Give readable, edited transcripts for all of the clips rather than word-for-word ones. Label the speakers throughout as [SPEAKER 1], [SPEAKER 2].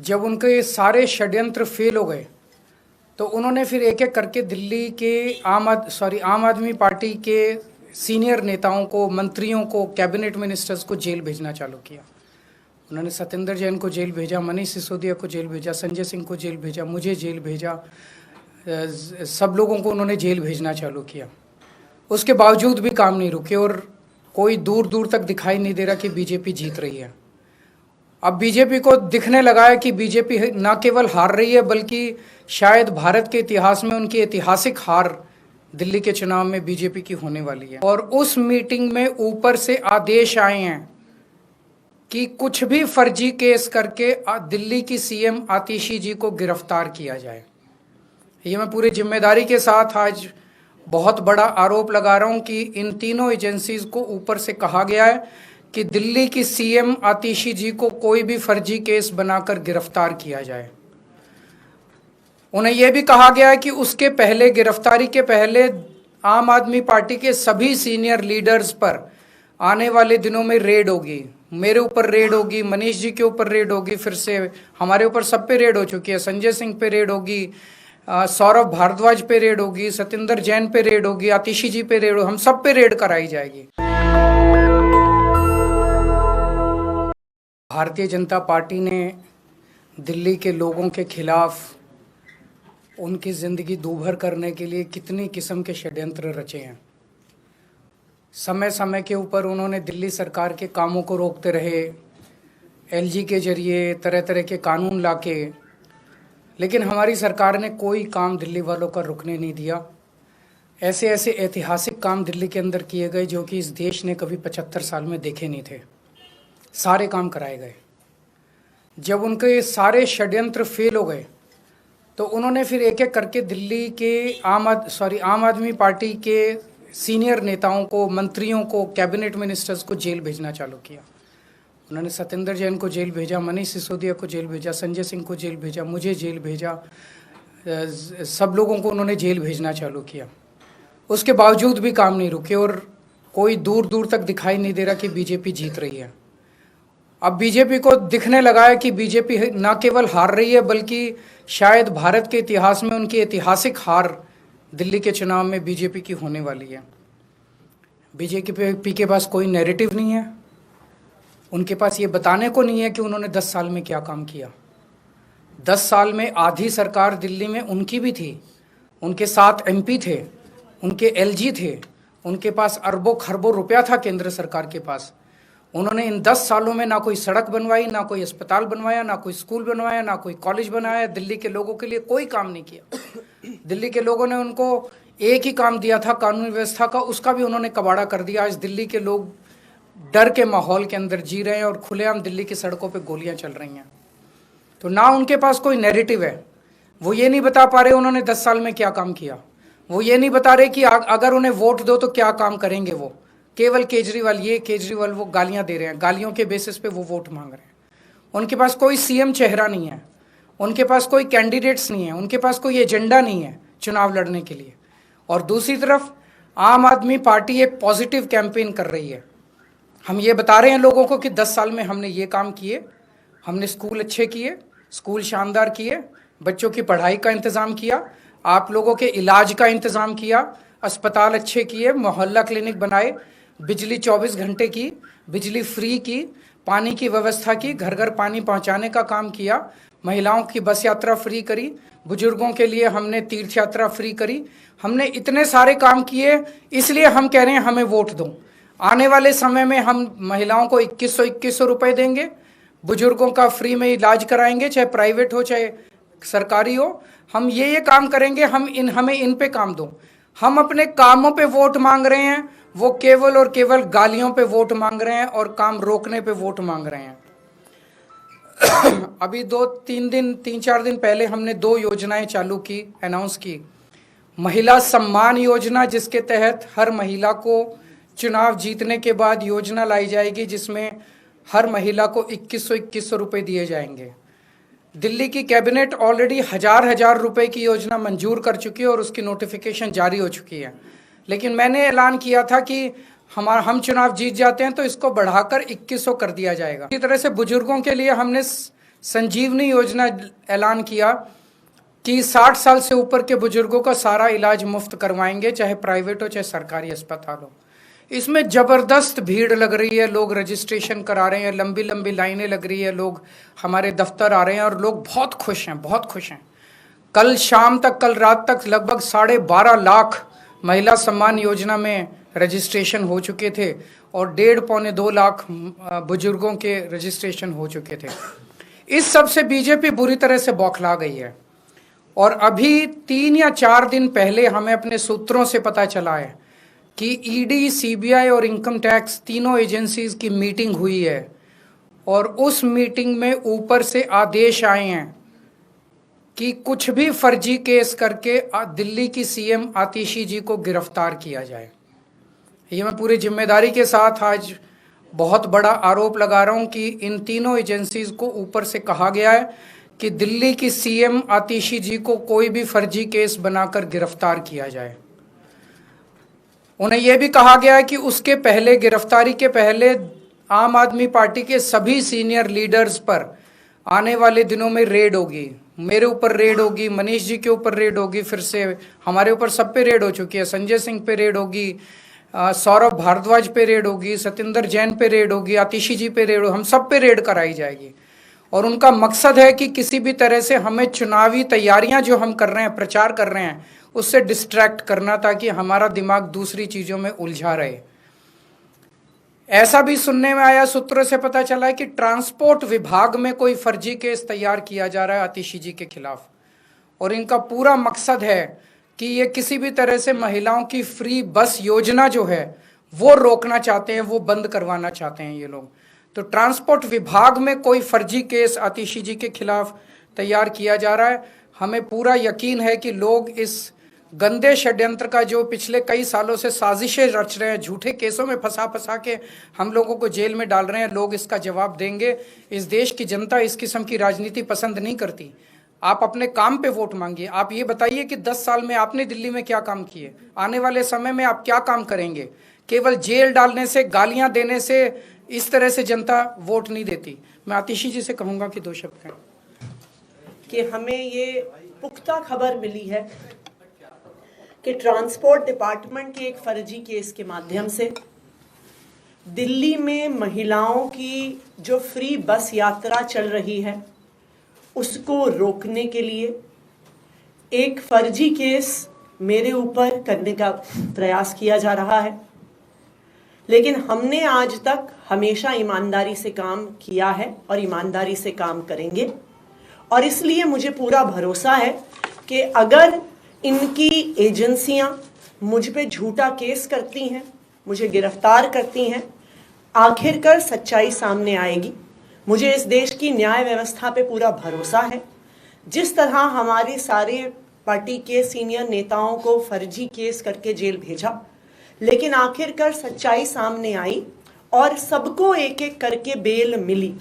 [SPEAKER 1] जब उनके सारे षड्यंत्र फेल हो गए तो उन्होंने फिर एक एक करके दिल्ली के आम आदमी पार्टी के सीनियर नेताओं को, मंत्रियों को, कैबिनेट मिनिस्टर्स को जेल भेजना चालू किया। उन्होंने सत्येंद्र जैन को जेल भेजा, मनीष सिसोदिया को जेल भेजा, संजय सिंह को जेल भेजा, मुझे जेल भेजा, सब लोगों को उन्होंने जेल भेजना चालू किया। उसके बावजूद भी काम नहीं रुके और कोई दूर दूर तक दिखाई नहीं दे रहा कि बीजेपी जीत रही है। अब बीजेपी को दिखने लगा है कि बीजेपी न केवल हार रही है बल्कि शायद भारत के इतिहास में उनकी ऐतिहासिक हार दिल्ली के चुनाव में बीजेपी की होने वाली है। और उस मीटिंग में ऊपर से आदेश आए हैं कि कुछ भी फर्जी केस करके दिल्ली की सीएम आतिशी जी को गिरफ्तार किया जाए। ये मैं पूरी जिम्मेदारी के साथ आज बहुत बड़ा आरोप लगा रहा हूं कि इन तीनों एजेंसीज को ऊपर से कहा गया है कि दिल्ली की सीएम आतिशी जी को कोई भी फर्जी केस बनाकर गिरफ्तार किया जाए। उन्हें यह भी कहा गया है कि उसके पहले, गिरफ्तारी के पहले, आम आदमी पार्टी के सभी सीनियर लीडर्स पर आने वाले दिनों में रेड होगी। मेरे ऊपर रेड होगी, मनीष जी के ऊपर रेड होगी, फिर से हमारे ऊपर सब पे रेड हो चुकी है। संजय सिंह पे रेड होगी, सौरभ भारद्वाज पे रेड होगी, सत्येंद्र जैन पे रेड होगी, आतिशी जी पे रेड होगी, हम सब पे रेड कराई जाएगी। भारतीय जनता पार्टी ने दिल्ली के लोगों के खिलाफ उनकी ज़िंदगी दूभर करने के लिए कितनी किस्म के षड्यंत्र रचे हैं। समय समय के ऊपर उन्होंने दिल्ली सरकार के कामों को रोकते रहे, एलजी के जरिए तरह तरह के कानून लाके, लेकिन हमारी सरकार ने कोई काम दिल्ली वालों का रुकने नहीं दिया। ऐसे ऐसे ऐतिहासिक काम दिल्ली के अंदर किए गए जो कि इस देश ने कभी 75 साल में देखे नहीं थे। सारे काम कराए गए। जब उनके सारे षड्यंत्र फेल हो गए तो उन्होंने फिर एक एक करके दिल्ली के आम आदमी पार्टी के सीनियर नेताओं को, मंत्रियों को, कैबिनेट मिनिस्टर्स को जेल भेजना चालू किया। उन्होंने सत्येंद्र जैन को जेल भेजा, मनीष सिसोदिया को जेल भेजा, संजय सिंह को जेल भेजा, मुझे जेल भेजा, सब लोगों को उन्होंने जेल भेजना चालू किया। उसके बावजूद भी काम नहीं रुके और कोई दूर दूर तक दिखाई नहीं दे रहा कि बीजेपी जीत रही है। अब बीजेपी को दिखने लगा है कि बीजेपी न केवल हार रही है बल्कि शायद भारत के इतिहास में उनकी ऐतिहासिक हार दिल्ली के चुनाव में बीजेपी की होने वाली है। बीजेपी के पास कोई नैरेटिव नहीं है। उनके पास ये बताने को नहीं है कि उन्होंने 10 साल में क्या काम किया। 10 साल में आधी सरकार दिल्ली में उनकी भी थी, उनके 7 एमपी थे, उनके एलजी थे, उनके पास अरबों खरबों रुपया था केंद्र सरकार के पास। उन्होंने इन 10 सालों में ना कोई सड़क बनवाई, ना कोई अस्पताल बनवाया, ना कोई स्कूल बनवाया, ना कोई कॉलेज बनाया। दिल्ली के लोगों के लिए कोई काम नहीं किया। दिल्ली के लोगों ने उनको एक ही काम दिया था कानून व्यवस्था का, उसका भी उन्होंने कबाड़ा कर दिया। आज दिल्ली के लोग डर के माहौल के अंदर जी रहे हैं और खुलेआम दिल्ली की सड़कों पे गोलियां चल रही हैं। तो ना उनके पास कोई नैरेटिव है। वो ये नहीं बता पा रहे उन्होंने 10 साल में क्या काम किया। वो ये नहीं बता रहे कि अगर उन्हें वोट दो तो क्या काम करेंगे। वो केवल केजरीवाल वो गालियां दे रहे हैं, गालियों के बेसिस पे वो वोट मांग रहे हैं। उनके पास कोई सीएम चेहरा नहीं है, उनके पास कोई कैंडिडेट्स नहीं है, उनके पास कोई एजेंडा नहीं है चुनाव लड़ने के लिए। और दूसरी तरफ आम आदमी पार्टी एक पॉजिटिव कैंपेन कर रही है। हम ये बता रहे हैं लोगों को कि 10 साल में हमने ये काम किए, हमने स्कूल अच्छे किए, स्कूल शानदार किए, बच्चों की पढ़ाई का इंतज़ाम किया, आप लोगों के इलाज का इंतज़ाम किया, अस्पताल अच्छे किए, मोहल्ला क्लिनिक बनाए, बिजली 24 घंटे की, बिजली फ्री की, पानी की व्यवस्था की, घर घर पानी पहुंचाने का काम किया, महिलाओं की बस यात्रा फ्री करी, बुजुर्गों के लिए हमने तीर्थ यात्रा फ्री करी। हमने इतने सारे काम किए, इसलिए हम कह रहे हैं हमें वोट दो। आने वाले समय में हम महिलाओं को 2100 रुपये देंगे, बुजुर्गों का फ्री में इलाज कराएंगे, चाहे प्राइवेट हो चाहे सरकारी हो। हम ये काम करेंगे, हमें इन पे काम दो। हम अपने कामों पे वोट मांग रहे हैं, वो केवल और केवल गालियों पे वोट मांग रहे हैं और काम रोकने पे वोट मांग रहे हैं। अभी 3-4 दिन पहले हमने 2 योजनाएं चालू की, अनाउंस की। महिला सम्मान योजना, जिसके तहत हर महिला को चुनाव जीतने के बाद योजना लाई जाएगी जिसमें हर महिला को 2100 रुपये दिए जाएंगे। दिल्ली की कैबिनेट ऑलरेडी हजार रुपए की योजना मंजूर कर चुकी है और उसकी नोटिफिकेशन जारी हो चुकी है। लेकिन मैंने ऐलान किया था कि हम चुनाव जीत जाते हैं तो इसको बढ़ाकर 2100 कर दिया जाएगा। इसी तरह से बुजुर्गों के लिए हमने संजीवनी योजना ऐलान किया कि 60 साल से ऊपर के बुजुर्गों का सारा इलाज मुफ्त करवाएंगे, चाहे प्राइवेट हो चाहे सरकारी अस्पताल हो। इसमें ज़बरदस्त भीड़ लग रही है, लोग रजिस्ट्रेशन करा रहे हैं, लंबी लंबी लाइनें लग रही है, लोग हमारे दफ्तर आ रहे हैं और लोग बहुत खुश हैं, बहुत खुश हैं। कल शाम तक, कल रात तक लगभग 12.5 लाख महिला सम्मान योजना में रजिस्ट्रेशन हो चुके थे और 1.5-2 लाख बुजुर्गों के रजिस्ट्रेशन हो चुके थे। इस सब से बीजेपी बुरी तरह से बौखला गई है और अभी 3 या 4 दिन पहले हमें अपने सूत्रों से पता चला है कि ईडी, सीबीआई और इनकम टैक्स तीनों एजेंसीज की मीटिंग हुई है और उस मीटिंग में ऊपर से आदेश आए हैं कि कुछ भी फर्जी केस करके दिल्ली की सीएम आतिशी जी को गिरफ्तार किया जाए। ये मैं पूरी जिम्मेदारी के साथ आज बहुत बड़ा आरोप लगा रहा हूं कि इन तीनों एजेंसीज को ऊपर से कहा गया है कि दिल्ली की सीएम आतिशी जी को कोई भी फर्जी केस बनाकर गिरफ्तार किया जाए। उन्हें यह भी कहा गया है कि उसके पहले, गिरफ्तारी के पहले, आम आदमी पार्टी के सभी सीनियर लीडर्स पर आने वाले दिनों में रेड होगी। मेरे ऊपर रेड होगी, मनीष जी के ऊपर रेड होगी, फिर से हमारे ऊपर सब पे रेड हो चुकी है। संजय सिंह पे रेड होगी, सौरभ भारद्वाज पे रेड होगी, सत्येंद्र जैन पे रेड होगी, आतिशी जी पे रेड होगी, हम सब पे रेड कराई जाएगी। और उनका मकसद है कि किसी भी तरह से हमें चुनावी तैयारियां जो हम कर रहे हैं, प्रचार कर रहे हैं, उससे डिस्ट्रैक्ट करना ताकि हमारा दिमाग दूसरी चीज़ों में उलझा रहे। ऐसा भी सुनने में आया, सूत्रों से पता चला है कि ट्रांसपोर्ट विभाग में कोई फर्जी केस तैयार किया जा रहा है आतिशी जी के खिलाफ और इनका पूरा मकसद है कि ये किसी भी तरह से महिलाओं की फ्री बस योजना जो है वो रोकना चाहते हैं, वो बंद करवाना चाहते हैं ये लोग। तो ट्रांसपोर्ट विभाग में कोई फर्जी केस आतिशी जी के खिलाफ तैयार किया जा रहा है। हमें पूरा यकीन है कि लोग इस गंदे षड्यंत्र का जो पिछले कई सालों से साजिशें रच रहे हैं, झूठे केसों में फंसा के हम लोगों को जेल में डाल रहे हैं, लोग इसका जवाब देंगे। इस देश की जनता इस किस्म की राजनीति पसंद नहीं करती। आप अपने काम पे वोट मांगिए। आप ये बताइए कि 10 साल में आपने दिल्ली में क्या काम किए, आने वाले समय में आप क्या काम करेंगे। केवल जेल डालने से, गालियां देने से इस तरह से जनता वोट नहीं देती। मैं आतिशी जी से कहूंगा कि 2 शब्द कहें।
[SPEAKER 2] कि हमें ये पुख्ता खबर मिली है कि ट्रांसपोर्ट डिपार्टमेंट के एक फर्जी केस के माध्यम से दिल्ली में महिलाओं की जो फ्री बस यात्रा चल रही है उसको रोकने के लिए एक फर्जी केस मेरे ऊपर करने का प्रयास किया जा रहा है। लेकिन हमने आज तक हमेशा ईमानदारी से काम किया है और ईमानदारी से काम करेंगे और इसलिए मुझे पूरा भरोसा है कि अगर इनकी एजेंसियां मुझ पे झूठा केस करती हैं, मुझे गिरफ्तार करती हैं, आखिरकार सच्चाई सामने आएगी। मुझे इस देश की न्याय व्यवस्था पे पूरा भरोसा है। जिस तरह हमारे सारे पार्टी के सीनियर नेताओं को फर्जी केस करके जेल भेजा, लेकिन आखिरकार सच्चाई सामने आई और सबको एक एक करके बेल मिली।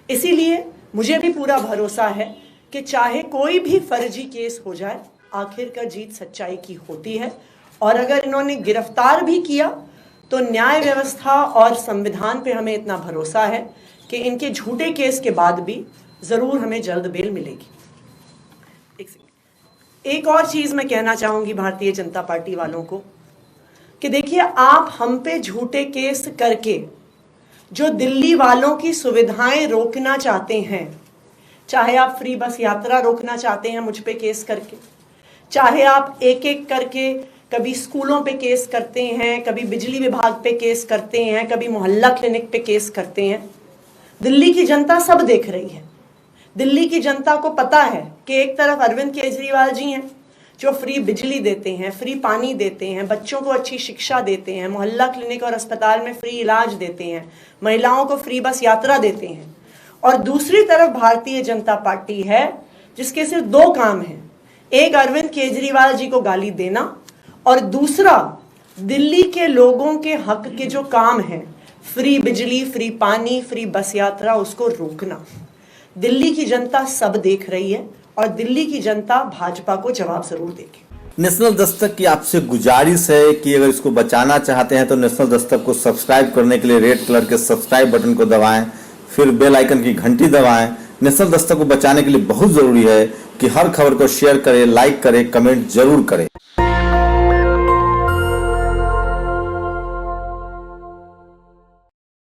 [SPEAKER 2] इसीलिए मुझे भी पूरा भरोसा है कि चाहे कोई भी फर्जी केस हो जाए, आखिरकार जीत सच्चाई की होती है। और अगर इन्होंने गिरफ्तार भी किया तो न्याय व्यवस्था और संविधान पे हमें इतना भरोसा है कि इनके झूठे केस के बाद भी जरूर हमें जल्द बेल मिलेगी। एक और चीज मैं कहना चाहूंगी भारतीय जनता पार्टी वालों को कि देखिए, आप हम पे झूठे केस करके जो दिल्ली वालों की सुविधाएं रोकना चाहते हैं, चाहे आप फ्री बस यात्रा रोकना चाहते हैं मुझ पे केस करके, चाहे आप एक एक करके कभी स्कूलों पे केस करते हैं, कभी बिजली विभाग पे केस करते हैं, कभी मोहल्ला क्लिनिक पे केस करते हैं, दिल्ली की जनता सब देख रही है। दिल्ली की जनता को पता है कि एक तरफ अरविंद केजरीवाल जी हैं जो फ्री बिजली देते हैं, फ्री पानी देते हैं, बच्चों को अच्छी शिक्षा देते हैं, मोहल्ला क्लिनिक और अस्पताल में फ्री इलाज देते हैं, महिलाओं को फ्री बस यात्रा देते हैं, और दूसरी तरफ भारतीय जनता पार्टी है जिसके सिर्फ 2 काम हैं, एक अरविंद केजरीवाल जी को गाली देना और दूसरा दिल्ली के लोगों के हक के जो काम हैं, फ्री बिजली, फ्री पानी, फ्री बस यात्रा, उसको रोकना। दिल्ली की जनता सब देख रही है और दिल्ली की जनता भाजपा को जवाब जरूर देगी।
[SPEAKER 3] नेशनल दस्तक की आपसे गुजारिश है कि अगर इसको बचाना चाहते हैं तो नेशनल दस्तक को सब्सक्राइब करने के लिए रेड कलर के सब्सक्राइब बटन को दबाएं, फिर बेल आइकन की घंटी दबाएं। नेशनल दस्तक को बचाने के लिए बहुत जरूरी है कि हर खबर को शेयर करें, लाइक करें, कमेंट जरूर करें।